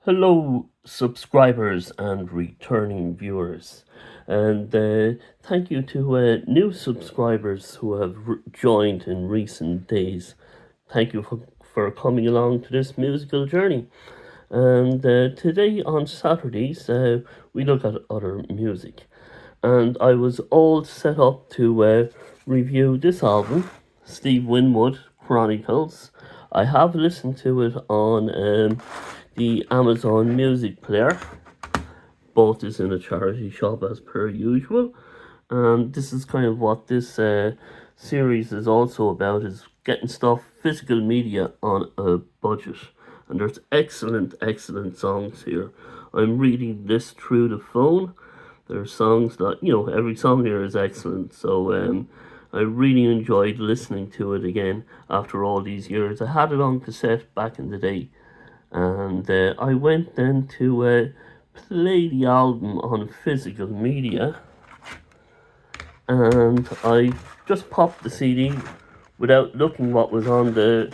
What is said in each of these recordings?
Hello, subscribers and returning viewers, and thank you to new subscribers who have joined in recent days. Thank you for coming along to this musical journey. And today on Saturdays, we look at other music. And I was all set up to review this album, Steve Winwood Chronicles. I have listened to it on the Amazon Music Player. Both is in a charity shop as per usual. And this is kind of what this series is also about, is getting stuff, physical media on a budget. And there's excellent songs here. I'm reading this through the phone. There's songs that, every song here is excellent. So I really enjoyed listening to it again after all these years. I had it on cassette back in the day. And I went then to play the album on physical media. And I just popped the CD without looking what was on the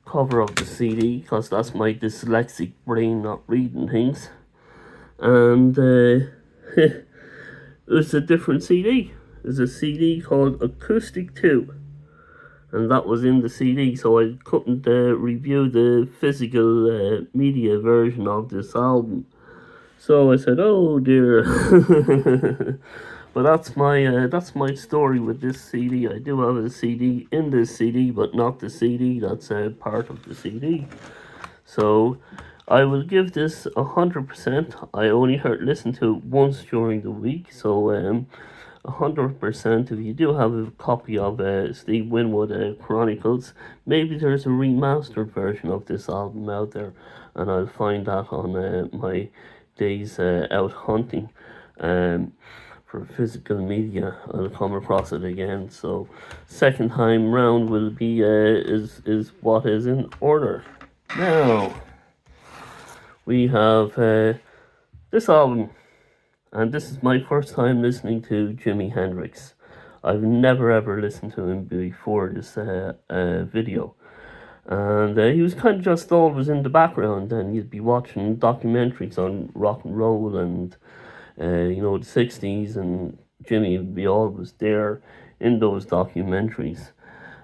cover of the CD, because that's my dyslexic brain not reading things. And it was a different CD. It was a CD called Acoustic 2. And that was in the CD, so I couldn't review the physical media version of this album. So I said, "Oh dear." But that's my story with this CD. I do have a CD in this CD, but not the CD that's part of the CD. So I will give this 100%. I only listened to it once during the week, so 100%. If you do have a copy of Steve Winwood Chronicles, maybe there's a remastered version of this album out there, and I'll find that on my days out hunting for physical media. I'll come across it again. So second time round will be is what is in order. Now we have this album. And this is my first time listening to Jimi Hendrix. I've never ever listened to him before this video. And he was kind of just always in the background, and you'd be watching documentaries on rock and roll and, the 60s, and Jimmy would be always there in those documentaries.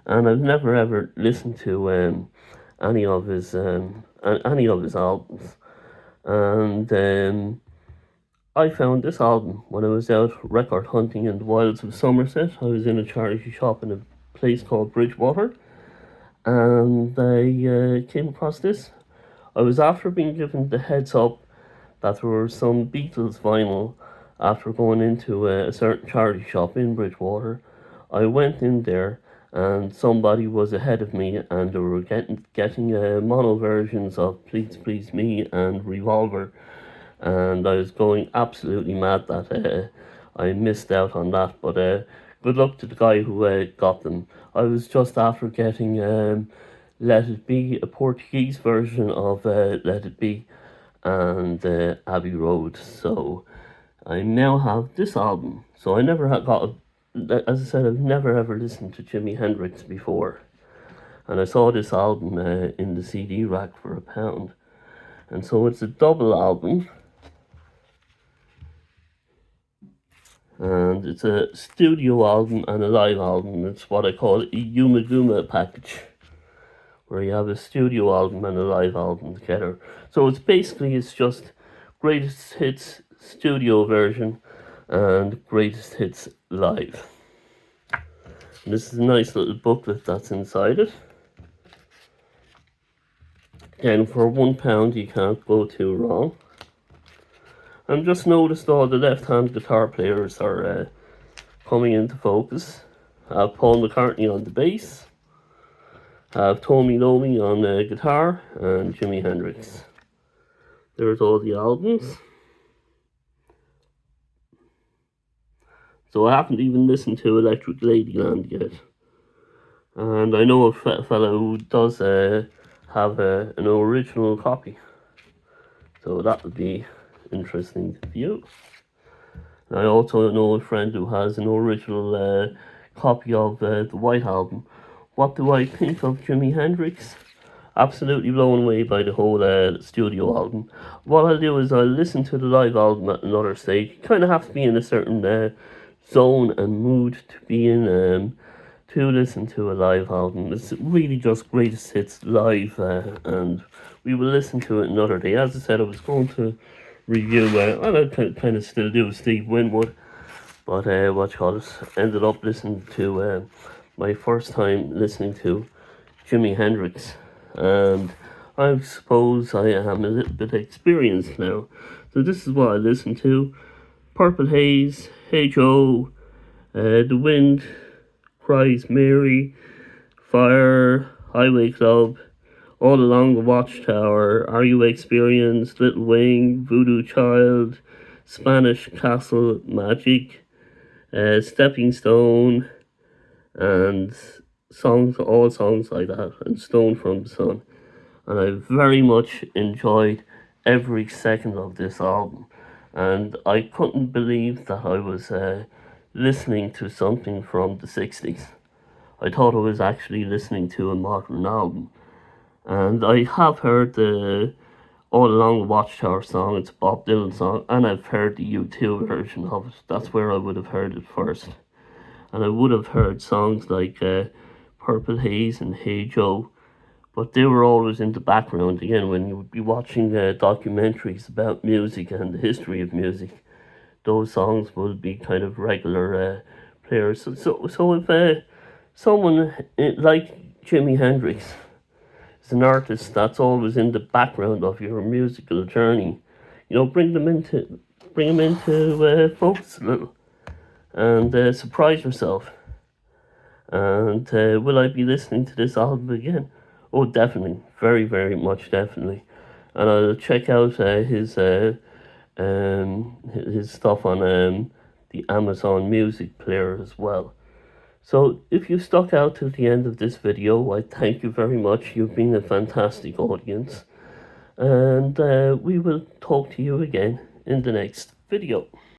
And I've never ever listened to any of his albums. And I found this album when I was out record hunting in the wilds of Somerset. I was in a charity shop in a place called Bridgewater, and I came across this. I was after being given the heads up that there were some Beatles vinyl after going into a certain charity shop in Bridgewater. I went in there, and somebody was ahead of me, and they were getting mono versions of Please Please Me and Revolver. And I was going absolutely mad that I missed out on that. But good luck to the guy who got them. I was just after getting Let It Be, a Portuguese version of Let It Be, and Abbey Road. So I now have this album. So I never as I said, I've never ever listened to Jimi Hendrix before. And I saw this album in the CD rack for £1. And so it's a double album. And it's a studio album and a live album. It's what I call a Yuma Guma package, where you have a studio album and a live album together. So it's just greatest hits studio version and greatest hits live. And this is a nice little booklet that's inside it. Again, for £1 you can't go too wrong. And just noticed all the left-hand guitar players are coming into focus. I have Paul McCartney on the bass. I have Tommy Iommi on guitar, and Jimi Hendrix. There's all the albums. So I haven't even listened to Electric Ladyland yet. And I know a fellow who does have an original copy. So that would be interesting to view. And I also know a friend who has an original copy of the White Album. What do I think of Jimi Hendrix? absolutely blown away by the whole studio album. What I'll do is I'll listen to the live album at another stage. You kind of have to be in a certain zone and mood to be in to listen to a live album. It's really just greatest hits live, and we will listen to it another day. As I said, I was going to review, and I kind of still do, Steve Winwood, but what you call it, ended up listening to my first time listening to Jimi Hendrix, and I suppose I am a little bit experienced now. So this is what I listened to: Purple Haze, Hey Joe, The Wind Cries Mary, Fire, Highway Club, All Along the Watchtower, Are You Experienced, Little Wing, Voodoo Child, Spanish Castle Magic, Stepping Stone, and all songs like that, and Stone from the Sun. And I very much enjoyed every second of this album, and I couldn't believe that I was listening to something from the 60s. I thought I was actually listening to a modern album. And I have heard the All Along the Watchtower song, it's a Bob Dylan song, and I've heard the U2 version of it. That's where I would have heard it first. And I would have heard songs like Purple Haze and Hey Joe, but they were always in the background. Again, when you would be watching documentaries about music and the history of music, those songs would be kind of regular players. So if someone like Jimi Hendrix is an artist that's always in the background of your musical journey, bring them into focus a little, and surprise yourself. And will I be listening to this album again? Oh, definitely, very, very much, definitely. And I'll check out his stuff on the Amazon Music player as well. So if you stuck out to the end of this video, I thank you very much. You've been a fantastic audience, and we will talk to you again in the next video.